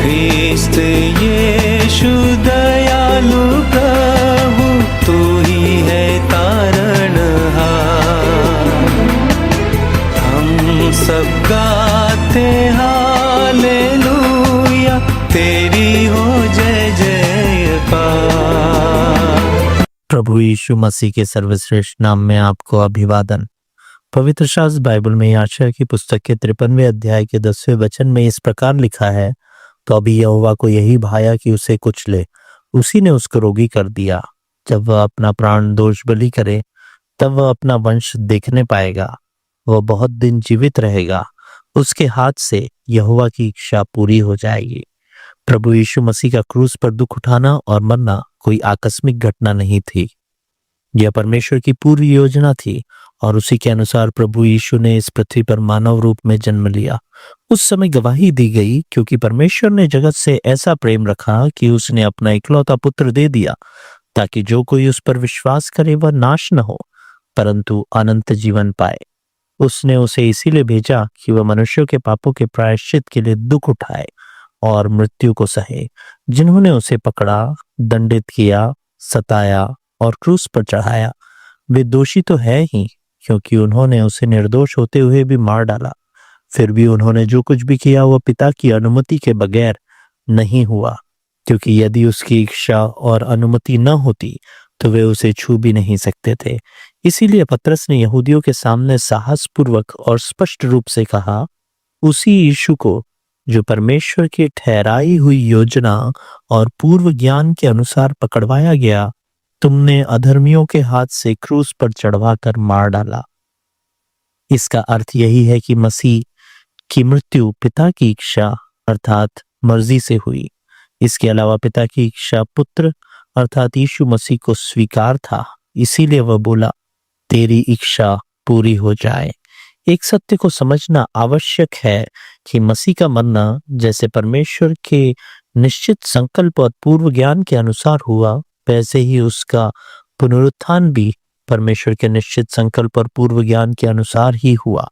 ख्रिस्त यीशु दयालु प्रभु, तू ही है तारणहार। हम सब गाते हालेलुया, तेरी हो जय जयकार। प्रभु यीशु मसीह के सर्वश्रेष्ठ नाम में आपको अभिवादन। पवित्र शास्त्र बाइबल में याशाया की पुस्तक के 53वें अध्याय के 10वें वचन में इस प्रकार लिखा है, तो अभी यहोवा को यही भाया कि उसे कुचले, उसी ने उसको रोगी कर दिया। जब वह अपना प्राण दोष बलि करे, तब वह अपना वंश देखने पाएगा, वह बहुत दिन जीवित रहेगा, उसके हाथ से यहोवा की इच्छा पूरी हो जाएगी। प्रभु यीशु मसीह का क्रूस पर दुख उठाना और मरना कोई आकस्मिक घटना नहीं थी। यह परमेश्वर की पूरी योजना थी और उसी के अनुसार प्रभु यीशु ने इस पृथ्वी पर मानव रूप में जन्म लिया। उस समय गवाही दी गई, क्योंकि परमेश्वर ने जगत से ऐसा प्रेम रखा कि उसने अपना इकलौता पुत्र दे दिया, ताकि जो कोई उस पर विश्वास करे वह नाश न हो, परंतु अनंत जीवन पाए। उसने उसे इसीलिए भेजा कि वह मनुष्यों के पापों के प्रायश्चित के लिए दुख उठाए और मृत्यु को सहे। जिन्होंने उसे पकड़ा, दंडित किया, सताया और क्रूस पर चढ़ाया, वे दोषी तो है ही, क्योंकि उन्होंने उसे निर्दोष होते हुए भी मार डाला। फिर भी उन्होंने जो कुछ भी किया वह पिता की अनुमति के बगैर नहीं हुआ, क्योंकि यदि उसकी इच्छा और अनुमति न होती तो वे उसे छू भी नहीं सकते थे। इसीलिए पतरस ने यहूदियों के सामने साहसपूर्वक और स्पष्ट रूप से कहा, उसी यीशु को जो परमेश्वर की ठहराई हुई योजना और पूर्व ज्ञान के अनुसार पकड़वाया गया, तुमने अधर्मियों के हाथ से क्रूस पर चढ़वा कर मार डाला। इसका अर्थ यही है कि मसीह की मृत्यु पिता की इच्छा अर्थात मर्जी से हुई। इसके अलावा पिता की इच्छा पुत्र अर्थात यीशु मसीह को स्वीकार था। इसीलिए वह बोला, तेरी इच्छा पूरी हो जाए। एक सत्य को समझना आवश्यक है कि मसीह का मरना जैसे परमेश्वर के निश्चित संकल्प और पूर्व ज्ञान के अनुसार हुआ, वैसे ही उसका पुनरुत्थान भी परमेश्वर के निश्चित संकल्प और पूर्व ज्ञान के अनुसार ही हुआ।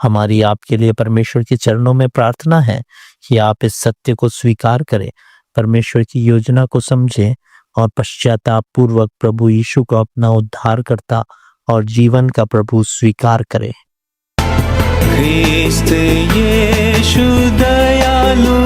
हमारी आपके लिए परमेश्वर के चरणों में प्रार्थना है कि आप इस सत्य को स्वीकार करें, परमेश्वर की योजना को समझें और पश्चाताप पूर्वक प्रभु यीशु को अपना उद्धारकर्ता और जीवन का प्रभु स्वीकार करें। ख्रिस्त यीशु दयालु